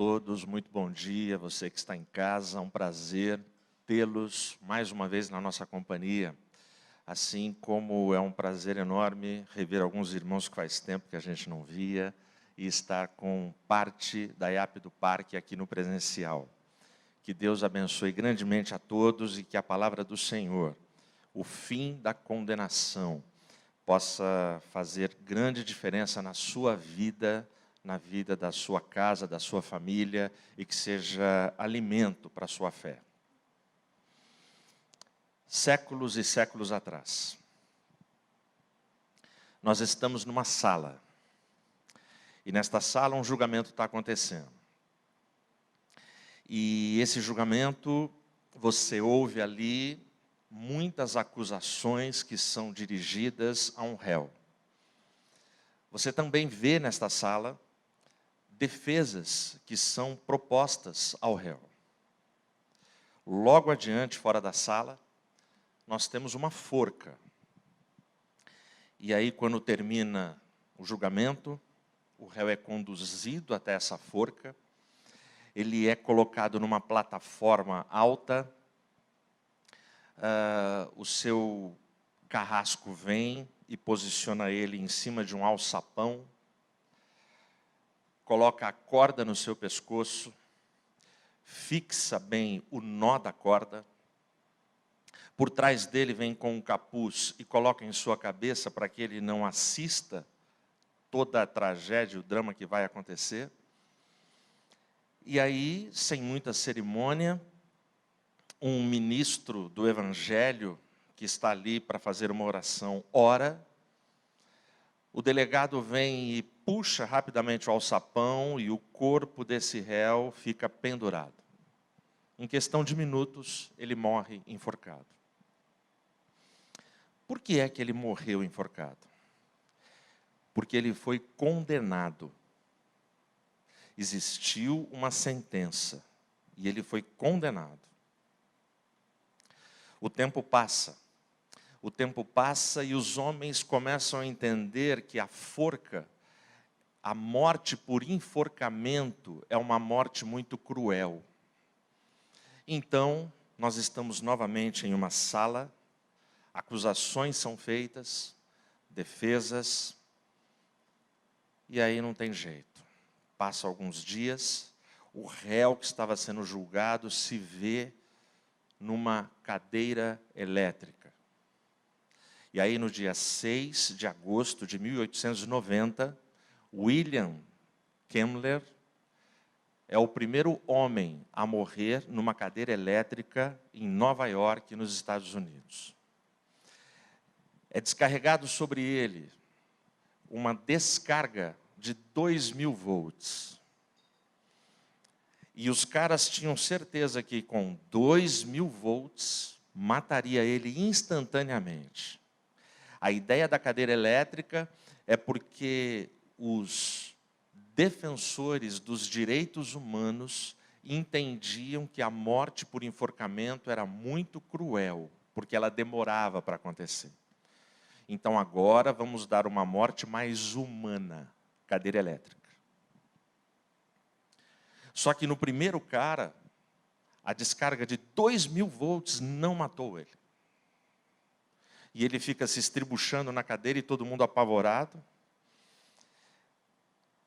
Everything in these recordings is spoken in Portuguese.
todos, muito bom dia, você que está em casa, é um prazer tê-los mais uma vez na nossa companhia, assim como é um prazer enorme rever alguns irmãos que faz tempo que a gente não via e estar com parte da IAP do Parque aqui no presencial. Que Deus abençoe grandemente a todos e que a palavra do Senhor, o fim da condenação, possa fazer grande diferença na sua vida, na vida da sua casa, da sua família, e que seja alimento para a sua fé. Séculos e séculos atrás, nós estamos numa sala, e nesta sala um julgamento está acontecendo. E esse julgamento, você ouve ali muitas acusações que são dirigidas a um réu. Você também vê nesta sala defesas que são propostas ao réu. Logo adiante, fora da sala, nós temos uma forca. E aí, quando termina o julgamento, o réu é conduzido até essa forca, ele é colocado numa plataforma alta, o seu carrasco vem e posiciona ele em cima de um alçapão, coloca a corda no seu pescoço, fixa bem o nó da corda, por trás dele vem com um capuz e coloca em sua cabeça para que ele não assista toda a tragédia, o drama que vai acontecer. E aí, sem muita cerimônia, um ministro do Evangelho, que está ali para fazer uma oração, ora, o delegado vem e puxa rapidamente o alçapão e o corpo desse réu fica pendurado. Em questão de minutos, ele morre enforcado. Por que é que ele morreu enforcado? Porque ele foi condenado. Existiu uma sentença e ele foi condenado. O tempo passa e os homens começam a entender que a forca, a morte por enforcamento, é uma morte muito cruel. Então, nós estamos novamente em uma sala, acusações são feitas, defesas, e aí não tem jeito. Passa alguns dias, o réu que estava sendo julgado se vê numa cadeira elétrica. E aí, no dia 6 de agosto de 1890, William Kemmler é o primeiro homem a morrer numa cadeira elétrica em Nova York, nos Estados Unidos. É descarregado sobre ele uma descarga de 2.000 volts. E os caras tinham certeza que com 2.000 volts mataria ele instantaneamente. A ideia da cadeira elétrica é porque os defensores dos direitos humanos entendiam que a morte por enforcamento era muito cruel, porque ela demorava para acontecer. Então agora vamos dar uma morte mais humana, cadeira elétrica. Só que no primeiro cara, a descarga de 2.000 volts não matou ele. E ele fica se estribuchando na cadeira e todo mundo apavorado.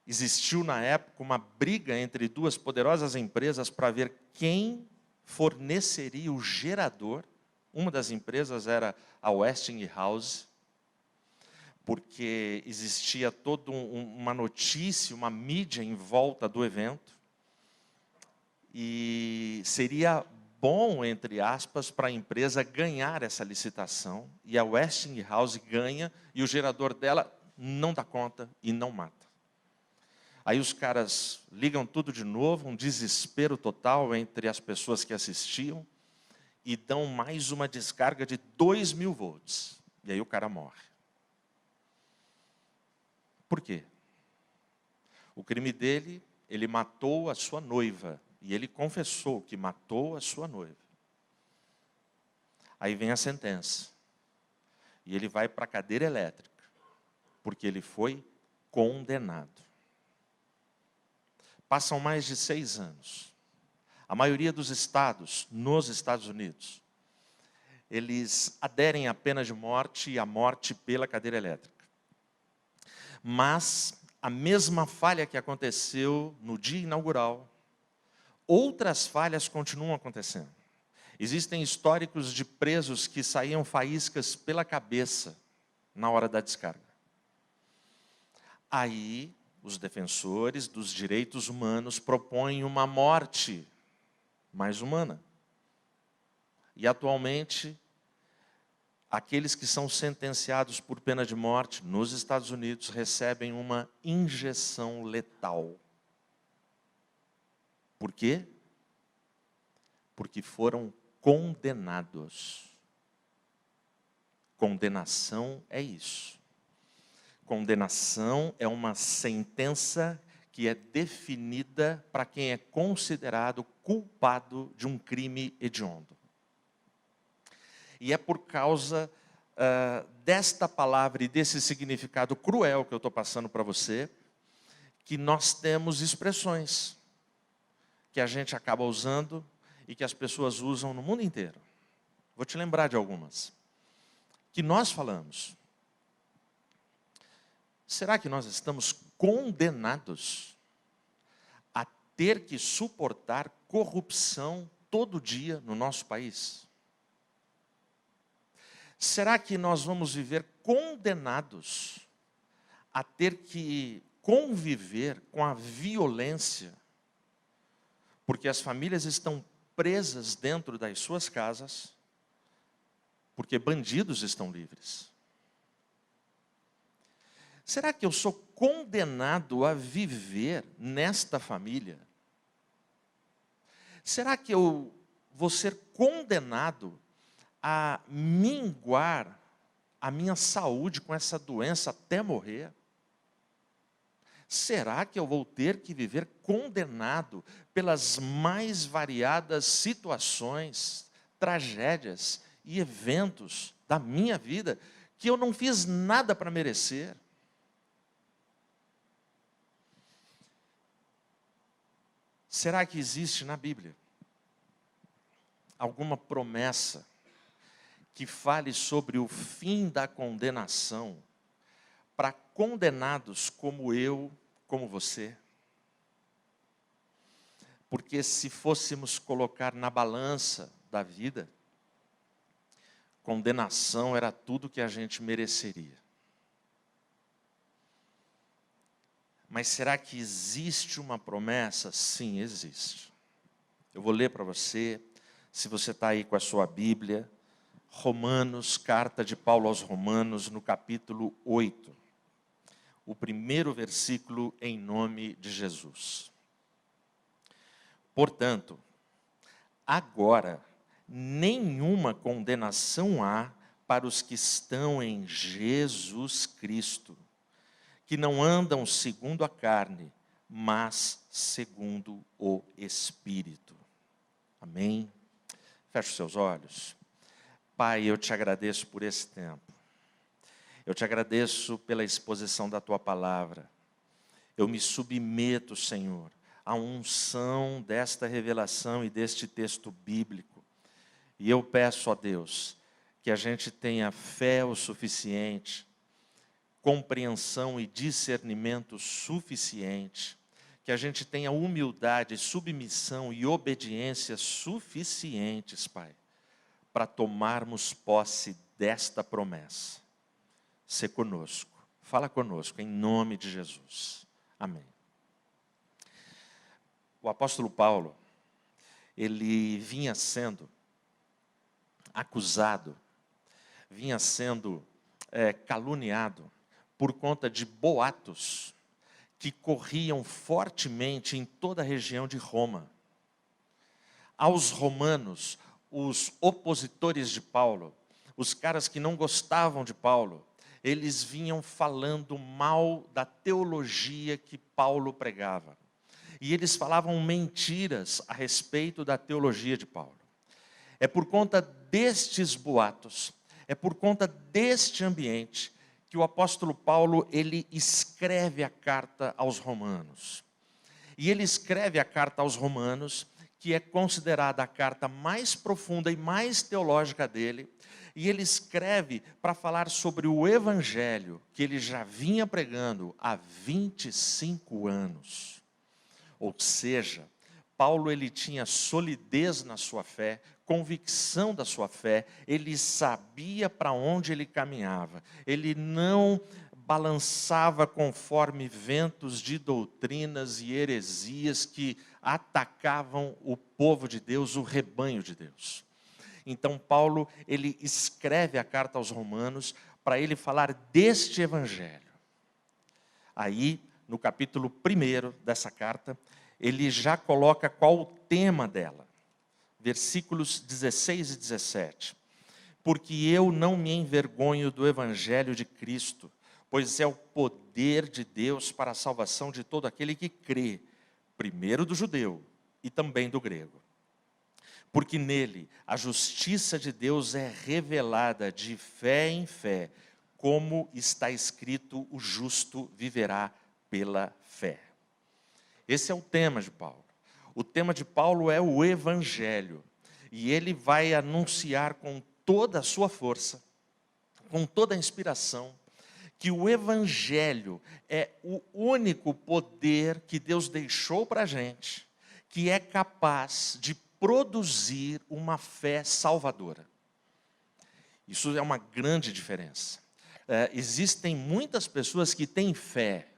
Existiu na época uma briga entre duas poderosas empresas para ver quem forneceria o gerador. Uma das empresas era a Westinghouse, porque existia toda uma notícia, uma mídia em volta do evento. E seria bom, entre aspas, para a empresa ganhar essa licitação. E a Westinghouse ganha e o gerador dela não dá conta e não mata. Aí os caras ligam tudo de novo, um desespero total entre as pessoas que assistiam e dão mais uma descarga de 2.000 volts. E aí o cara morre. Por quê? O crime dele, ele matou a sua noiva. E ele confessou que matou a sua noiva. Aí vem a sentença. E ele vai para a cadeira elétrica. Porque ele foi condenado. Passam mais de 6 anos. A maioria dos estados, nos Estados Unidos, eles aderem à pena de morte e à morte pela cadeira elétrica. Mas a mesma falha que aconteceu no dia inaugural, outras falhas continuam acontecendo. Existem históricos de presos que saíam faíscas pela cabeça na hora da descarga. Aí, os defensores dos direitos humanos propõem uma morte mais humana. E, atualmente, aqueles que são sentenciados por pena de morte nos Estados Unidos recebem uma injeção letal. Por quê? Porque foram condenados. Condenação é isso. Condenação é uma sentença que é definida para quem é considerado culpado de um crime hediondo. E é por causa desta palavra e desse significado cruel que eu estou passando para você, que nós temos expressões que a gente acaba usando e que as pessoas usam no mundo inteiro. Vou te lembrar de algumas. Que nós falamos. Será que nós estamos condenados a ter que suportar corrupção todo dia no nosso país? Será que nós vamos viver condenados a ter que conviver com a violência? Porque as famílias estão presas dentro das suas casas, porque bandidos estão livres. Será que eu sou condenado a viver nesta família? Será que eu vou ser condenado a minguar a minha saúde com essa doença até morrer? Será que eu vou ter que viver condenado pelas mais variadas situações, tragédias e eventos da minha vida que eu não fiz nada para merecer? Será que existe na Bíblia alguma promessa que fale sobre o fim da condenação para condenados como eu, como você? Porque se fôssemos colocar na balança da vida, condenação era tudo que a gente mereceria. Mas será que existe uma promessa? Sim, existe. Eu vou ler para você, se você está aí com a sua Bíblia, Romanos, carta de Paulo aos Romanos, no capítulo 8. O primeiro versículo, em nome de Jesus. Portanto, agora, nenhuma condenação há para os que estão em Jesus Cristo, que não andam segundo a carne, mas segundo o Espírito. Amém? Feche os seus olhos. Pai, eu te agradeço por esse tempo. Eu te agradeço pela exposição da Tua palavra. Eu me submeto, Senhor, à unção desta revelação e deste texto bíblico. E eu peço a Deus que a gente tenha fé o suficiente, compreensão e discernimento suficiente, que a gente tenha humildade, submissão e obediência suficientes, Pai, para tomarmos posse desta promessa. Sê conosco, fala conosco, em nome de Jesus. Amém. O apóstolo Paulo, ele vinha sendo acusado, vinha sendo caluniado por conta de boatos que corriam fortemente em toda a região de Roma. Aos romanos, os opositores de Paulo, os caras que não gostavam de Paulo, eles vinham falando mal da teologia que Paulo pregava. E eles falavam mentiras a respeito da teologia de Paulo. É por conta destes boatos, é por conta deste ambiente, que o apóstolo Paulo, ele escreve a carta aos romanos. E ele escreve a carta aos Romanos, que é considerada a carta mais profunda e mais teológica dele. E ele escreve para falar sobre o evangelho que ele já vinha pregando há 25 anos. Ou seja, Paulo ele tinha solidez na sua fé, convicção da sua fé, ele sabia para onde ele caminhava, ele não balançava conforme ventos de doutrinas e heresias que atacavam o povo de Deus, o rebanho de Deus. Então Paulo, ele escreve a carta aos Romanos para ele falar deste evangelho. Aí, no capítulo 1 dessa carta, ele já coloca qual o tema dela. Versículos 16 e 17. Porque eu não me envergonho do evangelho de Cristo, pois é o poder de Deus para a salvação de todo aquele que crê, primeiro do judeu e também do grego. Porque nele a justiça de Deus é revelada de fé em fé, como está escrito, o justo viverá pela fé. Esse é o tema de Paulo. O tema de Paulo é o evangelho. E ele vai anunciar com toda a sua força, com toda a inspiração, que o evangelho é o único poder que Deus deixou para a gente, que é capaz de produzir uma fé salvadora. Isso é uma grande diferença. Existem muitas pessoas que têm fé.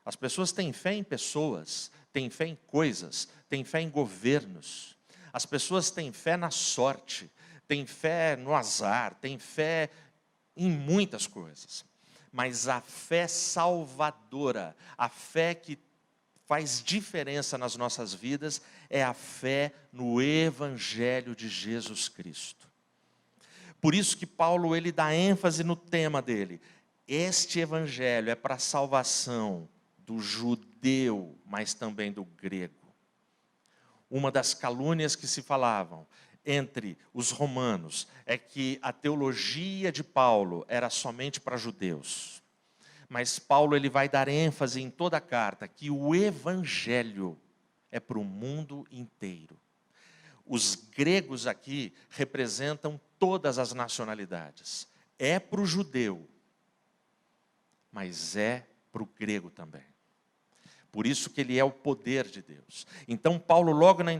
As pessoas têm fé em pessoas, têm fé em coisas, têm fé em governos. As pessoas têm fé na sorte, têm fé no azar, têm fé em muitas coisas. Mas a fé salvadora, a fé que faz diferença nas nossas vidas, é a fé no evangelho de Jesus Cristo. Por isso que Paulo ele dá ênfase no tema dele. Este evangelho é para a salvação do judeu, mas também do grego. Uma das calúnias que se falavam entre os romanos é que a teologia de Paulo era somente para judeus. Mas Paulo ele vai dar ênfase em toda a carta que o evangelho é para o mundo inteiro. Os gregos aqui representam todas as nacionalidades. É para o judeu, mas é para o grego também. Por isso que ele é o poder de Deus. Então Paulo, logo na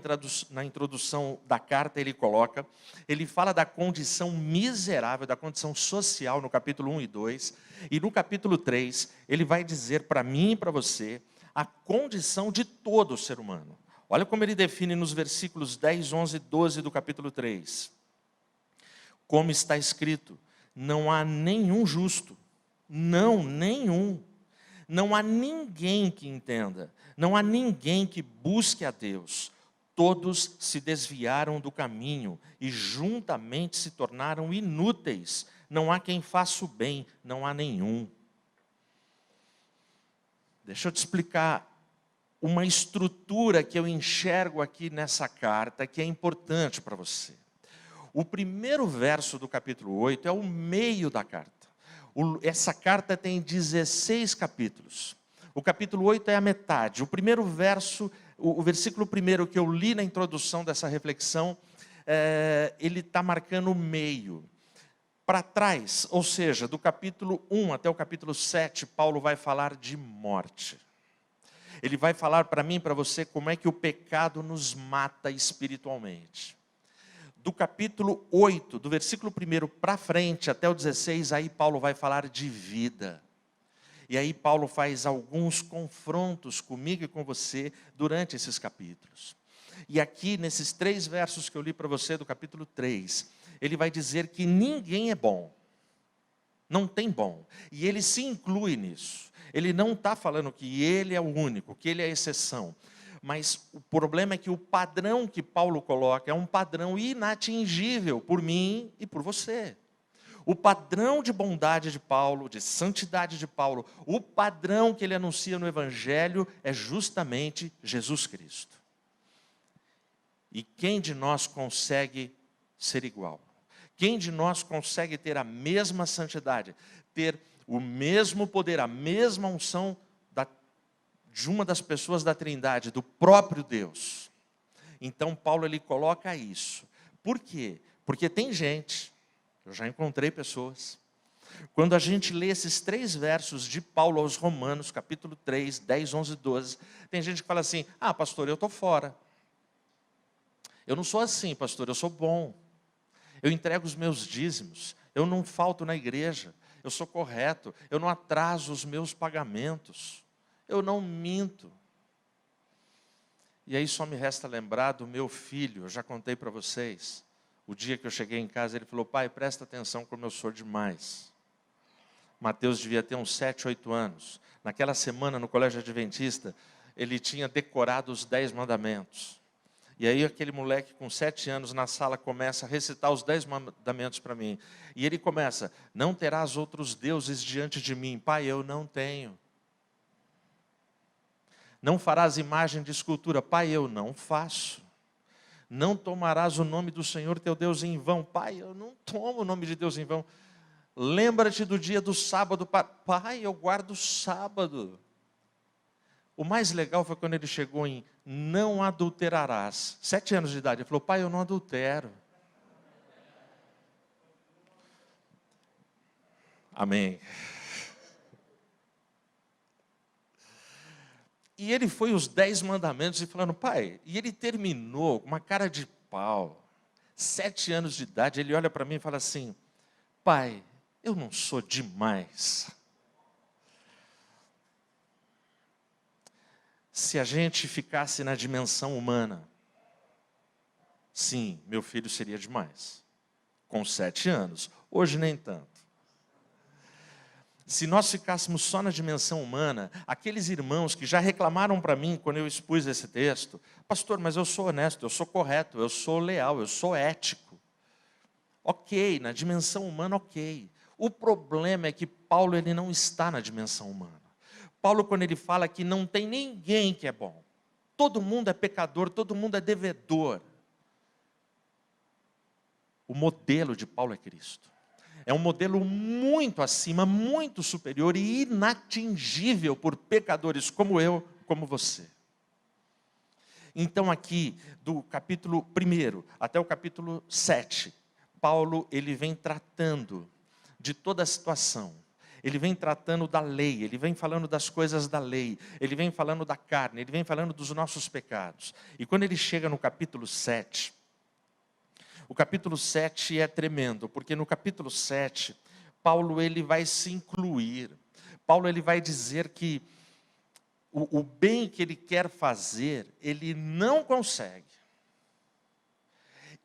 introdução da carta, ele fala da condição miserável, da condição social, no capítulo 1 e 2. E no capítulo 3, ele vai dizer para mim e para você a condição de todo ser humano. Olha como ele define nos versículos 10, 11 e 12 do capítulo 3. Como está escrito, não há nenhum justo, não, nenhum. Não há ninguém que entenda, não há ninguém que busque a Deus. Todos se desviaram do caminho e juntamente se tornaram inúteis. Não há quem faça o bem, não há nenhum. Deixa eu te explicar uma estrutura que eu enxergo aqui nessa carta que é importante para você. O primeiro verso do capítulo 8 é o meio da carta. Essa carta tem 16 capítulos. O capítulo 8 é a metade. O primeiro verso, o versículo primeiro que eu li na introdução dessa reflexão, ele está marcando o meio. Para trás, ou seja, do capítulo 1 até o capítulo 7, Paulo vai falar de morte. Ele vai falar para mim e para você como é que o pecado nos mata espiritualmente. Do capítulo 8, do versículo 1 para frente, até o 16, aí Paulo vai falar de vida. E aí Paulo faz alguns confrontos comigo e com você durante esses capítulos. E aqui, nesses 3 versos que eu li para você, do capítulo 3, ele vai dizer que ninguém é bom. Não tem bom. E ele se inclui nisso. Ele não está falando que ele é o único, que ele é a exceção. Mas o problema é que o padrão que Paulo coloca é um padrão inatingível por mim e por você. O padrão de bondade de Paulo, de santidade de Paulo, o padrão que ele anuncia no Evangelho é justamente Jesus Cristo. E quem de nós consegue ser igual? Quem de nós consegue ter a mesma santidade, ter o mesmo poder, a mesma unção de uma das pessoas da Trindade, do próprio Deus. Então Paulo ele coloca isso. Por quê? Porque tem gente, eu já encontrei pessoas, quando a gente lê esses 3 versos de Paulo aos Romanos, capítulo 3, 10, 11 e 12, tem gente que fala assim, pastor, eu estou fora. Eu não sou assim, pastor, eu sou bom. Eu entrego os meus dízimos, eu não falto na igreja, eu sou correto, eu não atraso os meus pagamentos, eu não minto. E aí só me resta lembrar do meu filho, eu já contei para vocês, o dia que eu cheguei em casa, ele falou, pai, presta atenção como eu sou demais. Mateus devia ter uns 7, 8 anos. Naquela semana, no colégio adventista, ele tinha decorado os 10 mandamentos. E aí aquele moleque com 7 anos na sala começa a recitar os 10 mandamentos para mim. E ele começa, não terás outros deuses diante de mim. Pai, eu não tenho. Não farás imagem de escultura. Pai, eu não faço. Não tomarás o nome do Senhor teu Deus em vão. Pai, eu não tomo o nome de Deus em vão. Lembra-te do dia do sábado. Pai, eu guardo o sábado. O mais legal foi quando ele chegou em não adulterarás. 7 anos de idade. Ele falou, pai, eu não adultero. Amém. E ele foi os 10 mandamentos e falando, pai, e ele terminou com uma cara de pau. 7 anos de idade, ele olha para mim e fala assim, pai, eu não sou demais. Se a gente ficasse na dimensão humana, sim, meu filho seria demais. Com 7 anos, hoje nem tanto. Se nós ficássemos só na dimensão humana, aqueles irmãos que já reclamaram para mim quando eu expus esse texto, pastor, mas eu sou honesto, eu sou correto, eu sou leal, eu sou ético. Ok, na dimensão humana, ok. O problema é que Paulo ele não está na dimensão humana. Paulo, quando ele fala que não tem ninguém que é bom, todo mundo é pecador, todo mundo é devedor. O modelo de Paulo é Cristo. É um modelo muito acima, muito superior e inatingível por pecadores como eu, como você. Então aqui, do capítulo 1 até o capítulo 7, Paulo ele vem tratando de toda a situação. Ele vem tratando da lei, ele vem falando das coisas da lei, ele vem falando da carne, ele vem falando dos nossos pecados. E quando ele chega no capítulo 7, o capítulo 7 é tremendo, porque no capítulo 7, Paulo ele vai se incluir. Paulo ele vai dizer que o bem que ele quer fazer, ele não consegue.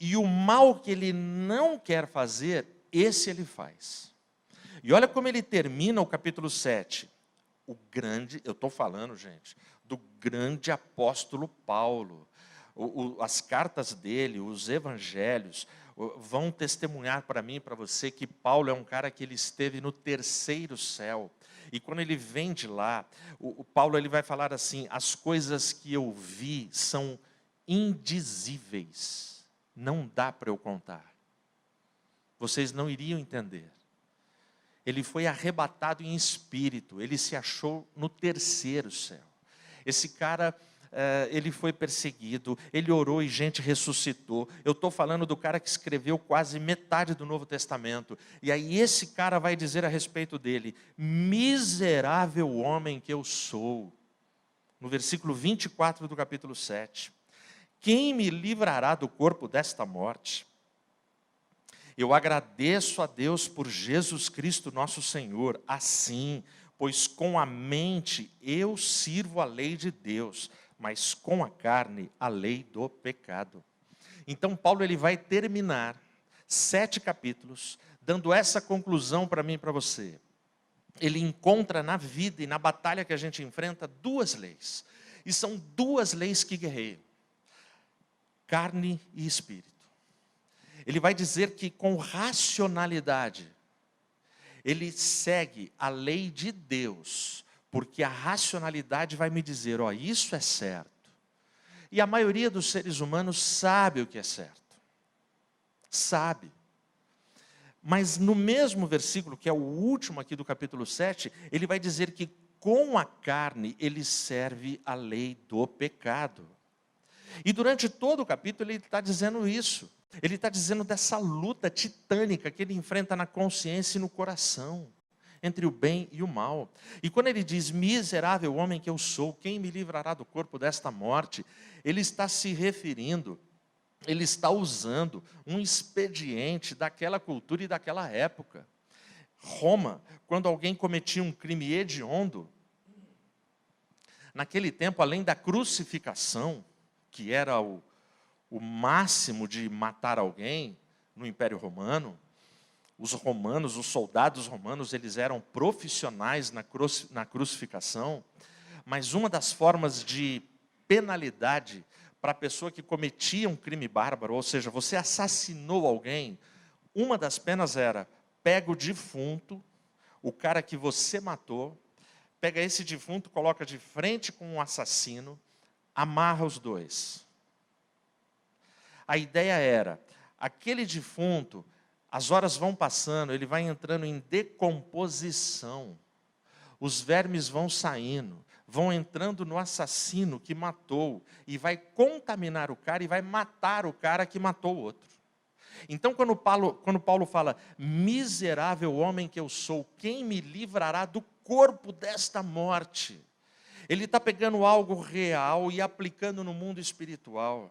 E o mal que ele não quer fazer, esse ele faz. E olha como ele termina o capítulo 7. O grande, eu estou falando, gente, do grande apóstolo Paulo. As cartas dele, os evangelhos, vão testemunhar para mim e para você que Paulo é um cara que ele esteve no 3º céu. E quando ele vem de lá, o Paulo ele vai falar assim, as coisas que eu vi são indizíveis. Não dá para eu contar. Vocês não iriam entender. Ele foi arrebatado em espírito, ele se achou no 3º céu. Esse cara, ele foi perseguido, ele orou e gente ressuscitou. Eu estou falando do cara que escreveu quase metade do Novo Testamento. E aí esse cara vai dizer a respeito dele, miserável homem que eu sou. No versículo 24 do capítulo 7. Quem me livrará do corpo desta morte? Eu agradeço a Deus por Jesus Cristo nosso Senhor, assim, pois com a mente eu sirvo a lei de Deus, mas com a carne a lei do pecado. Então Paulo ele vai terminar 7 capítulos, dando essa conclusão para mim e para você. Ele encontra na vida e na batalha que a gente enfrenta 2 leis. E são 2 leis que guerreiam. Carne e espírito. Ele vai dizer que com racionalidade, ele segue a lei de Deus, porque a racionalidade vai me dizer, isso é certo. E a maioria dos seres humanos sabe o que é certo. Sabe. Mas no mesmo versículo, que é o último aqui do capítulo 7, ele vai dizer que com a carne ele serve a lei do pecado. E durante todo o capítulo ele está dizendo isso. Ele está dizendo dessa luta titânica que ele enfrenta na consciência e no coração, entre o bem e o mal. E quando ele diz, miserável homem que eu sou, quem me livrará do corpo desta morte? Ele está se referindo, ele está usando um expediente daquela cultura e daquela época. Roma, quando alguém cometia um crime hediondo, naquele tempo, além da crucificação, que era o máximo de matar alguém no Império Romano, os romanos, os soldados romanos, eles eram profissionais na crucificação, mas uma das formas de penalidade para a pessoa que cometia um crime bárbaro, ou seja, você assassinou alguém, uma das penas era, pega o defunto, o cara que você matou, pega esse defunto, coloca de frente com um assassino, amarra os dois. A ideia era, aquele defunto, as horas vão passando, ele vai entrando em decomposição. Os vermes vão saindo, vão entrando no assassino que matou, e vai contaminar o cara e vai matar o cara que matou o outro. Então, quando Paulo fala, miserável homem que eu sou, quem me livrará do corpo desta morte? Ele está pegando algo real e aplicando no mundo espiritual.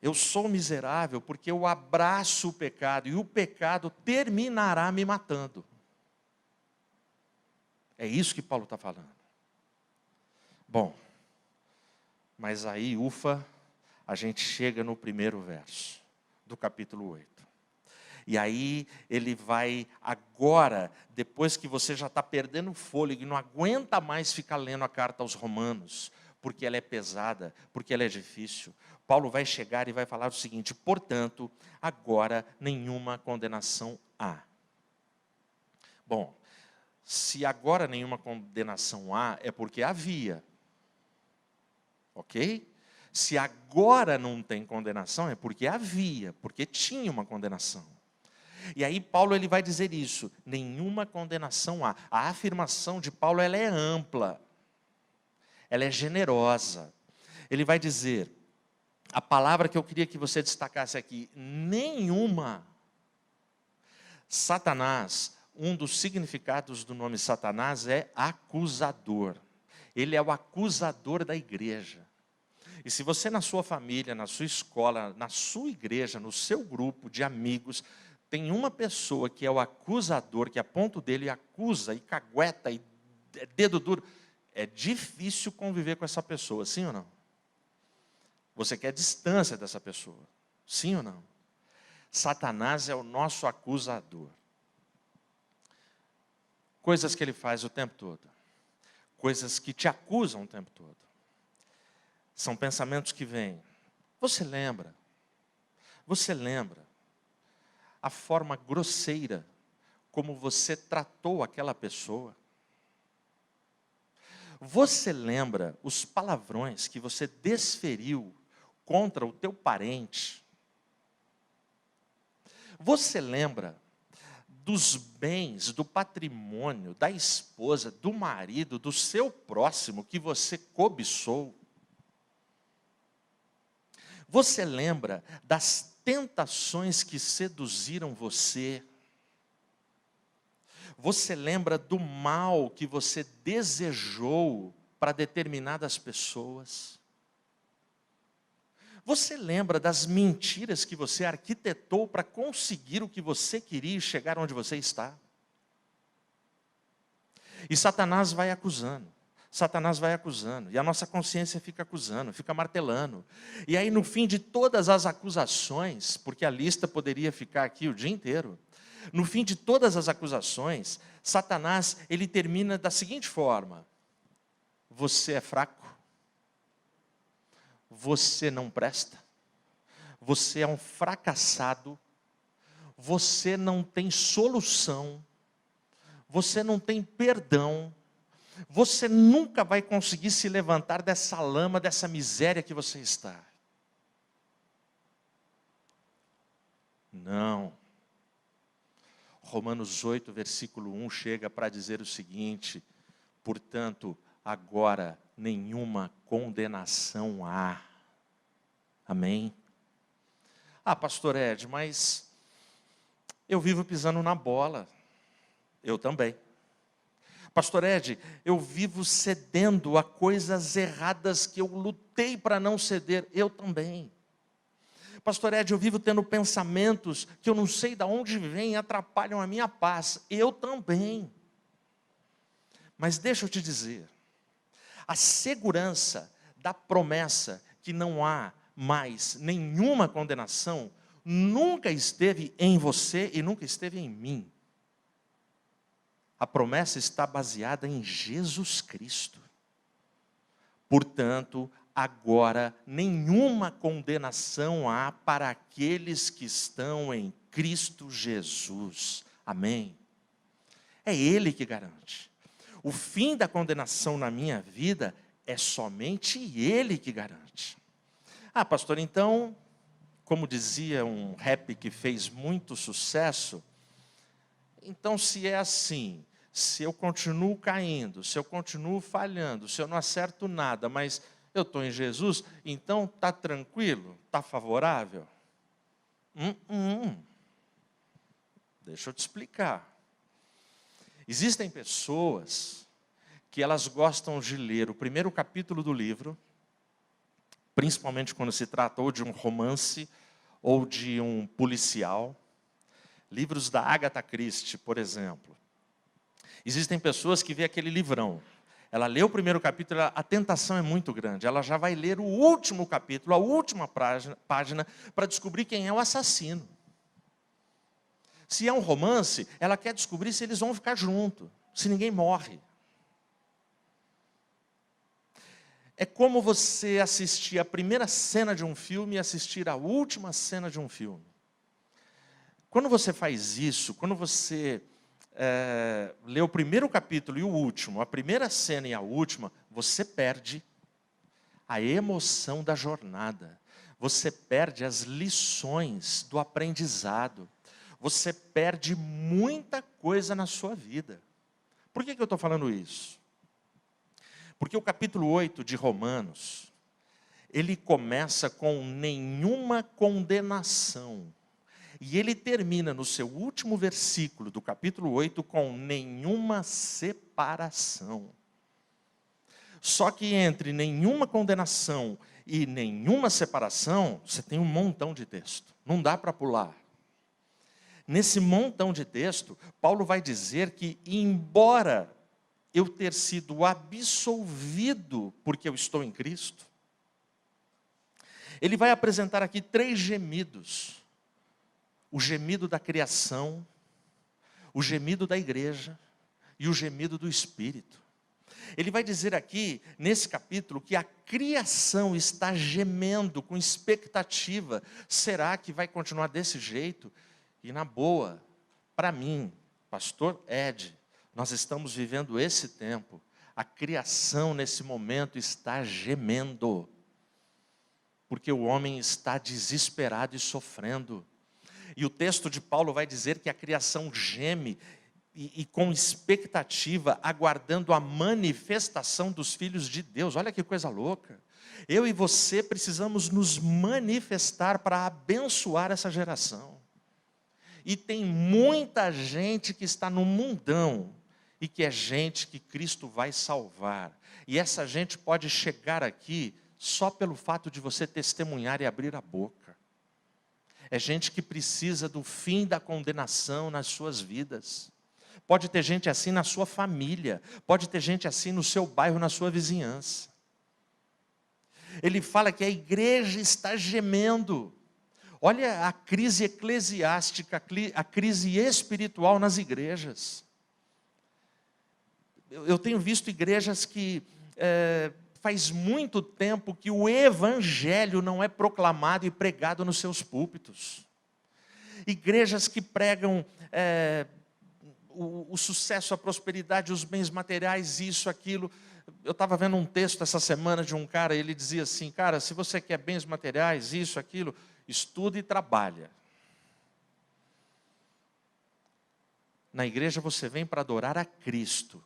Eu sou miserável porque eu abraço o pecado, e o pecado terminará me matando. É isso que Paulo está falando. Bom, mas aí, ufa, a gente chega no primeiro verso do capítulo 8. E aí ele vai agora, depois que você já está perdendo o fôlego e não aguenta mais ficar lendo a carta aos Romanos, porque ela é pesada, porque ela é difícil, Paulo vai chegar e vai falar o seguinte, portanto, agora nenhuma condenação há. Bom, se agora nenhuma condenação há, é porque havia. Ok? Se agora não tem condenação, é porque havia, porque tinha uma condenação. E aí Paulo ele vai dizer isso, nenhuma condenação há. A afirmação de Paulo ela é ampla, ela é generosa. Ele vai dizer, a palavra que eu queria que você destacasse aqui, nenhuma. Satanás, um dos significados do nome Satanás é acusador. Ele é o acusador da igreja. E se você na sua família, na sua escola, na sua igreja, no seu grupo de amigos, tem uma pessoa que é o acusador, que aponta o dedo e acusa, e cagueta, e dedo duro, é difícil conviver com essa pessoa, sim ou não? Você quer distância dessa pessoa, sim ou não? Satanás é o nosso acusador. Coisas que ele faz o tempo todo. Coisas que te acusam o tempo todo. São pensamentos que vêm. Você lembra a forma grosseira como você tratou aquela pessoa? Você lembra os palavrões que você desferiu contra o teu parente? Você lembra dos bens, do patrimônio, da esposa, do marido, do seu próximo que você cobiçou? Você lembra das tentações que seduziram você? Você lembra do mal que você desejou para determinadas pessoas? Você lembra das mentiras que você arquitetou para conseguir o que você queria e chegar onde você está? E Satanás vai acusando. Satanás vai acusando, e a nossa consciência fica acusando, fica martelando. E aí no fim de todas as acusações, porque a lista poderia ficar aqui o dia inteiro, no fim de todas as acusações, Satanás, ele termina da seguinte forma, você é fraco, você não presta, você é um fracassado, você não tem solução, você não tem perdão, você nunca vai conseguir se levantar dessa lama, dessa miséria que você está. Não. Romanos 8, versículo 1, chega para dizer o seguinte: portanto, agora nenhuma condenação há. Amém? Ah, pastor Ed, mas eu vivo pisando na bola. Eu também. Pastor Ed, eu vivo cedendo a coisas erradas que eu lutei para não ceder. Eu também. Pastor Ed, eu vivo tendo pensamentos que eu não sei de onde vêm e atrapalham a minha paz. Eu também. Mas deixa eu te dizer, a segurança da promessa que não há mais nenhuma condenação nunca esteve em você e nunca esteve em mim. A promessa está baseada em Jesus Cristo. Portanto, agora nenhuma condenação há para aqueles que estão em Cristo Jesus. Amém? É Ele que garante. O fim da condenação na minha vida é somente Ele que garante. Ah, pastor, então, como dizia um rap que fez muito sucesso, então se é assim, se eu continuo caindo, se eu continuo falhando, se eu não acerto nada, mas eu estou em Jesus, então está tranquilo? Está favorável? Deixa eu te explicar. Existem pessoas que elas gostam de ler o primeiro capítulo do livro, principalmente quando se trata ou de um romance ou de um policial. Livros da Agatha Christie, por exemplo. Existem pessoas que vê aquele livrão. Ela lê o primeiro capítulo, a tentação é muito grande. Ela já vai ler o último capítulo, a última página, para descobrir quem é o assassino. Se é um romance, ela quer descobrir se eles vão ficar juntos, se ninguém morre. É como você assistir a primeira cena de um filme e assistir a última cena de um filme. Quando você faz isso, quando você lê o primeiro capítulo e o último, a primeira cena e a última, você perde a emoção da jornada. Você perde as lições do aprendizado. Você perde muita coisa na sua vida. Por que eu estou falando isso? Porque o capítulo 8 de Romanos, ele começa com nenhuma condenação. E ele termina no seu último versículo do capítulo 8 com nenhuma separação. Só que entre nenhuma condenação e nenhuma separação, você tem um montão de texto. Não dá para pular. Nesse montão de texto, Paulo vai dizer que, embora eu ter sido absolvido porque eu estou em Cristo, ele vai apresentar aqui 3 gemidos. O gemido da criação, o gemido da igreja e o gemido do Espírito. Ele vai dizer aqui, nesse capítulo, que a criação está gemendo com expectativa. Será que vai continuar desse jeito? E na boa, para mim, pastor Ed, nós estamos vivendo esse tempo. A criação nesse momento está gemendo. Porque o homem está desesperado e sofrendo. E o texto de Paulo vai dizer que a criação geme e com expectativa, aguardando a manifestação dos filhos de Deus. Olha que coisa louca. Eu e você precisamos nos manifestar para abençoar essa geração. E tem muita gente que está no mundão e que é gente que Cristo vai salvar. E essa gente pode chegar aqui só pelo fato de você testemunhar e abrir a boca. É gente que precisa do fim da condenação nas suas vidas. Pode ter gente assim na sua família. Pode ter gente assim no seu bairro, na sua vizinhança. Ele fala que a igreja está gemendo. Olha a crise eclesiástica, a crise espiritual nas igrejas. Eu tenho visto igrejas que faz muito tempo que o evangelho não é proclamado e pregado nos seus púlpitos. Igrejas que pregam o sucesso, a prosperidade, os bens materiais, isso, aquilo. Eu estava vendo um texto essa semana de um cara, ele dizia assim, cara, se você quer bens materiais, isso, aquilo, estuda e trabalha. Na igreja você vem para adorar a Cristo.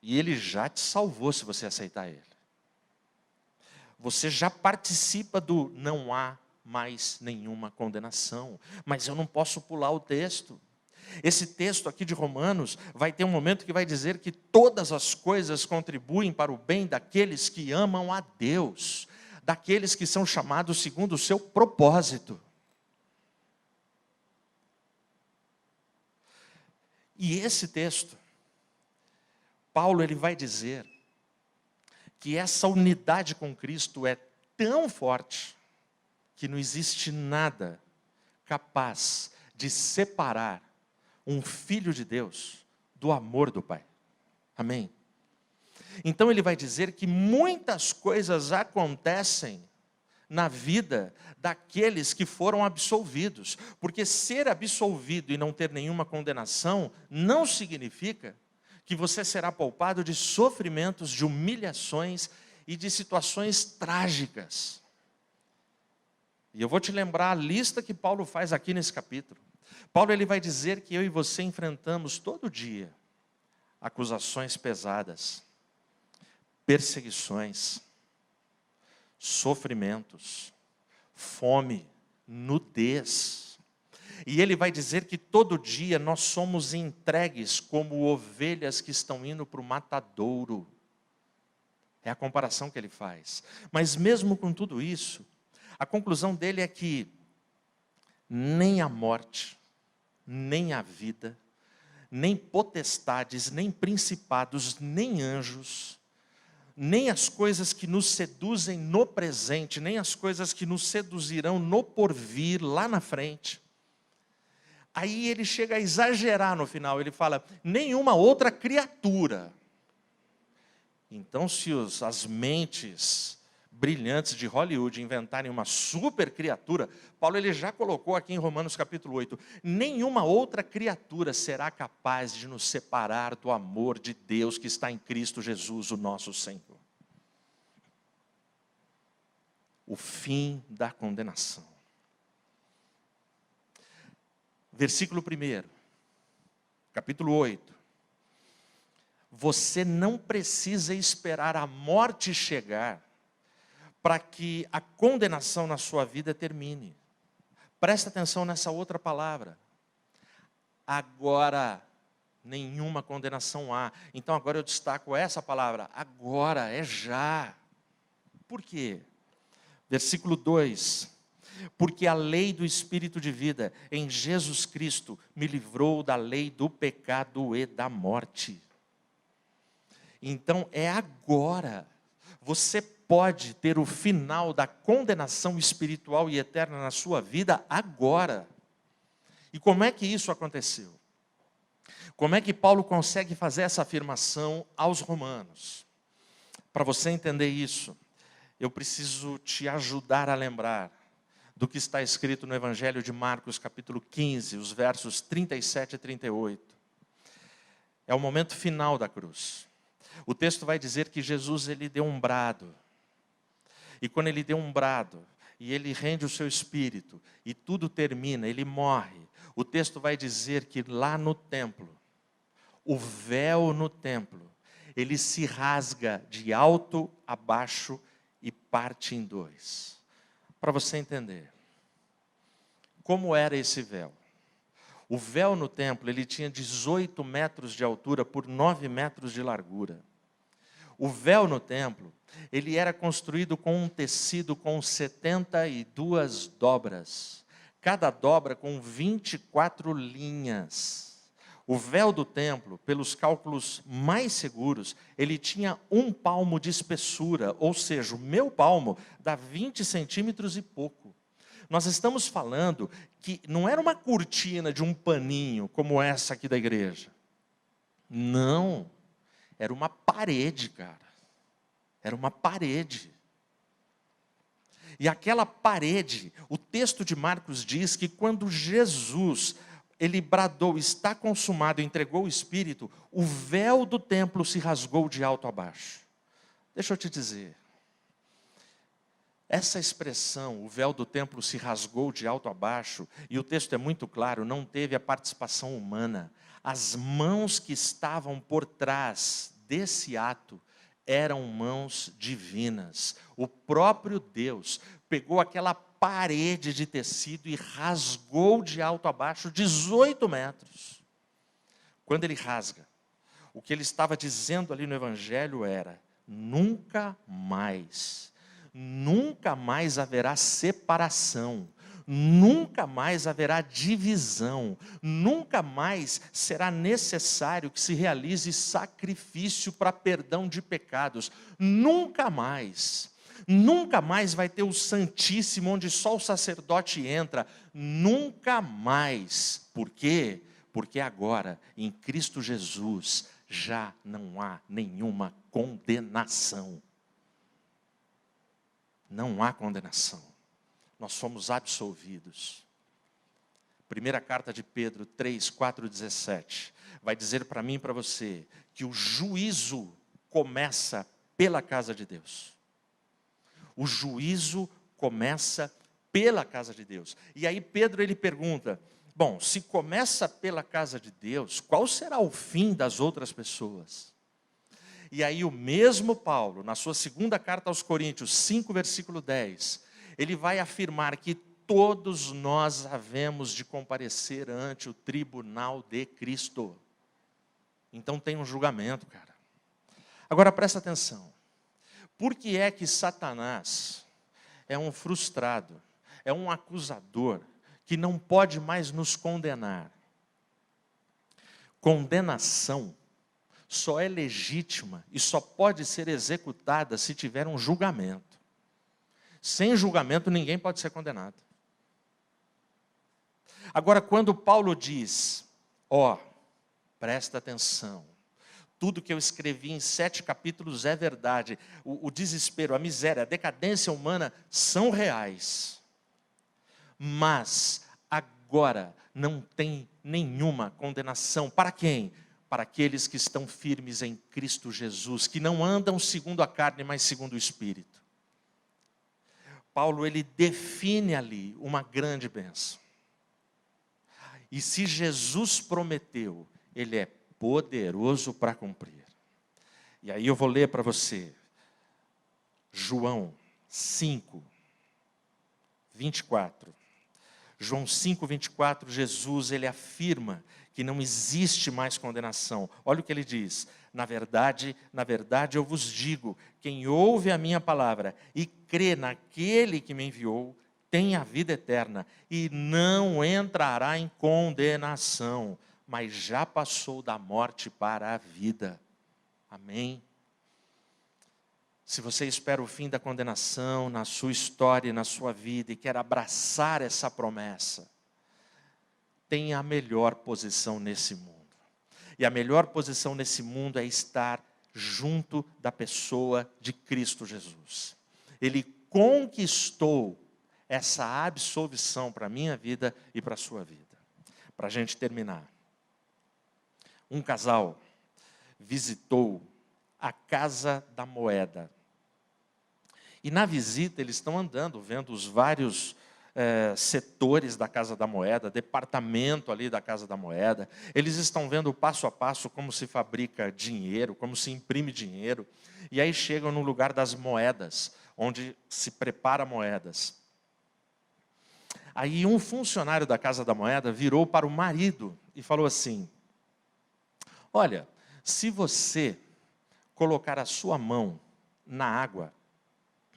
E Ele já te salvou se você aceitar Ele. Você já participa do não há mais nenhuma condenação. Mas eu não posso pular o texto. Esse texto aqui de Romanos vai ter um momento que vai dizer que todas as coisas contribuem para o bem daqueles que amam a Deus, daqueles que são chamados segundo o seu propósito. E esse texto, Paulo ele vai dizer que essa unidade com Cristo é tão forte que não existe nada capaz de separar um filho de Deus do amor do Pai. Amém? Então ele vai dizer que muitas coisas acontecem na vida daqueles que foram absolvidos. Porque ser absolvido e não ter nenhuma condenação não significa que você será poupado de sofrimentos, de humilhações e de situações trágicas. E eu vou te lembrar a lista que Paulo faz aqui nesse capítulo. Paulo ele vai dizer que eu e você enfrentamos todo dia acusações pesadas, perseguições, sofrimentos, fome, nudez. E ele vai dizer que todo dia nós somos entregues como ovelhas que estão indo para o matadouro. É a comparação que ele faz. Mas mesmo com tudo isso, a conclusão dele é que nem a morte, nem a vida, nem potestades, nem principados, nem anjos, nem as coisas que nos seduzem no presente, nem as coisas que nos seduzirão no porvir, lá na frente. Aí ele chega a exagerar no final, ele fala, nenhuma outra criatura. Então se as mentes brilhantes de Hollywood inventarem uma super criatura, Paulo ele já colocou aqui em Romanos capítulo 8, nenhuma outra criatura será capaz de nos separar do amor de Deus que está em Cristo Jesus, o nosso Senhor. O fim da condenação. Versículo 1, capítulo 8. Você não precisa esperar a morte chegar para que a condenação na sua vida termine. Presta atenção nessa outra palavra. Agora, nenhuma condenação há. Então agora eu destaco essa palavra. Agora, é já. Por quê? Versículo 2. Porque a lei do Espírito de vida em Jesus Cristo me livrou da lei do pecado e da morte. Então é agora. Você pode ter o final da condenação espiritual e eterna na sua vida agora. E como é que isso aconteceu? Como é que Paulo consegue fazer essa afirmação aos romanos? Para você entender isso, eu preciso te ajudar a lembrar do que está escrito no Evangelho de Marcos, capítulo 15, os versos 37 e 38. É o momento final da cruz. O texto vai dizer que Jesus ele deu um brado. E quando ele deu um brado, e ele rende o seu espírito, e tudo termina, ele morre. O texto vai dizer que lá no templo, o véu no templo, ele se rasga de alto a baixo e parte em dois. Para você entender, como era esse véu? O véu no templo, ele tinha 18 metros de altura por 9 metros de largura. O véu no templo, ele era construído com um tecido com 72 dobras. Cada dobra com 24 linhas. O véu do templo, pelos cálculos mais seguros, ele tinha 1 palmo de espessura, ou seja, o meu palmo dá 20 centímetros e pouco. Nós estamos falando que não era uma cortina de um paninho, como essa aqui da igreja. Não, era uma parede, cara. Era uma parede. E aquela parede, o texto de Marcos diz que quando Jesus, ele bradou, está consumado, entregou o Espírito, o véu do templo se rasgou de alto a baixo. Deixa eu te dizer, Essa expressão, o véu do templo se rasgou de alto a baixo, e o texto é muito claro, não teve a participação humana. As mãos que estavam por trás desse ato eram mãos divinas. O próprio Deus pegou aquela parede de tecido e rasgou de alto a baixo 18 metros. Quando ele rasga, o que ele estava dizendo ali no Evangelho era: nunca mais haverá separação, nunca mais haverá divisão, nunca mais será necessário que se realize sacrifício para perdão de pecados, nunca mais vai ter o Santíssimo onde só o sacerdote entra, nunca mais. Por quê? Porque agora, em Cristo Jesus, já não há nenhuma condenação. Não há condenação. Nós somos absolvidos. Primeira carta de Pedro 3, 4, 17. Vai dizer para mim e para você que o juízo começa pela casa de Deus. O juízo começa pela casa de Deus. E aí Pedro ele pergunta: bom, se começa pela casa de Deus, qual será o fim das outras pessoas? E aí o mesmo Paulo, na sua segunda carta aos Coríntios, 5, versículo 10, ele vai afirmar que todos nós havemos de comparecer ante o tribunal de Cristo. Então tem um julgamento, cara. Agora presta atenção. Por que é que Satanás é um frustrado, é um acusador, que não pode mais nos condenar? Condenação só é legítima e só pode ser executada se tiver um julgamento. Sem julgamento, ninguém pode ser condenado. Agora, quando Paulo diz: presta atenção, tudo que eu escrevi em 7 capítulos é verdade, o desespero, a miséria, a decadência humana são reais, mas agora não tem nenhuma condenação. Para quem? Para aqueles que estão firmes em Cristo Jesus, que não andam segundo a carne, mas segundo o Espírito. Paulo, ele define ali uma grande bênção. E se Jesus prometeu, ele é poderoso para cumprir. E aí eu vou ler para você, João 5, 24. João 5, 24, Jesus, ele afirma que não existe mais condenação. Olha o que ele diz: na verdade, eu vos digo, quem ouve a minha palavra e crê naquele que me enviou, tem a vida eterna e não entrará em condenação, mas já passou da morte para a vida. Amém? Se você espera o fim da condenação na sua história e na sua vida e quer abraçar essa promessa, tenha a melhor posição nesse mundo. E a melhor posição nesse mundo é estar junto da pessoa de Cristo Jesus. Ele conquistou essa absolvição para a minha vida e para a sua vida. Para a gente terminar. Um casal visitou a Casa da Moeda. E na visita eles estão andando, vendo os vários setores da Casa da Moeda, departamento ali da Casa da Moeda. Eles estão vendo passo a passo como se fabrica dinheiro, como se imprime dinheiro. E aí chegam no lugar das moedas, onde se prepara moedas. Aí um funcionário da Casa da Moeda virou para o marido e falou assim: olha, se você colocar a sua mão na água,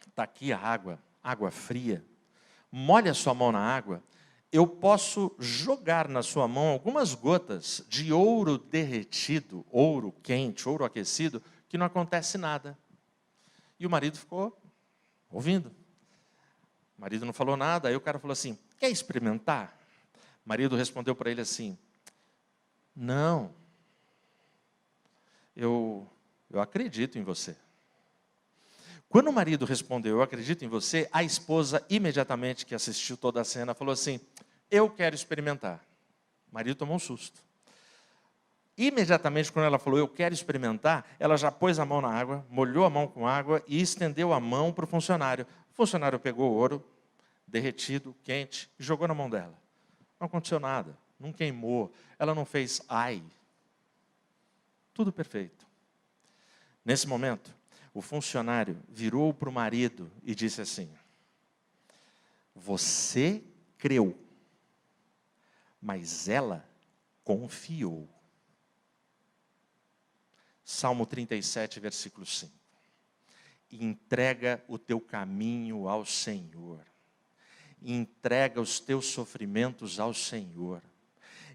está aqui a água fria, molhe a sua mão na água, eu posso jogar na sua mão algumas gotas de ouro derretido, ouro quente, ouro aquecido, que não acontece nada. E o marido ficou ouvindo. O marido não falou nada, aí o cara falou assim: quer experimentar? O marido respondeu para ele assim: não, eu acredito em você. Quando o marido respondeu, eu acredito em você, a esposa, imediatamente que assistiu toda a cena, falou assim: eu quero experimentar. O marido tomou um susto. Imediatamente, quando ela falou, eu quero experimentar, ela já pôs a mão na água, molhou a mão com água e estendeu a mão para o funcionário. O funcionário pegou o ouro, derretido, quente, e jogou na mão dela. Não aconteceu nada, não queimou, ela não fez ai. Tudo perfeito. Nesse momento, o funcionário virou para o marido e disse assim, você creu, mas ela confiou. Salmo 37, versículo 5. Entrega o teu caminho ao Senhor. Entrega os teus sofrimentos ao Senhor.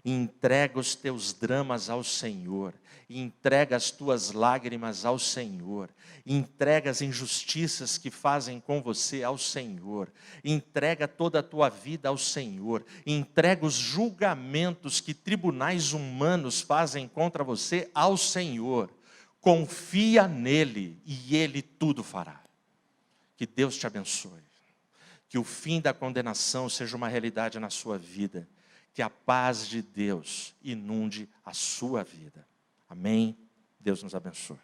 Entrega os teus dramas ao Senhor. Entrega as tuas lágrimas ao Senhor. Entrega as injustiças que fazem com você ao Senhor. Entrega toda a tua vida ao Senhor. Entrega os julgamentos que tribunais humanos fazem contra você ao Senhor. Confia nele e ele tudo fará. Que Deus te abençoe. Que o fim da condenação seja uma realidade na sua vida. Que a paz de Deus inunde a sua vida. Amém? Deus nos abençoe.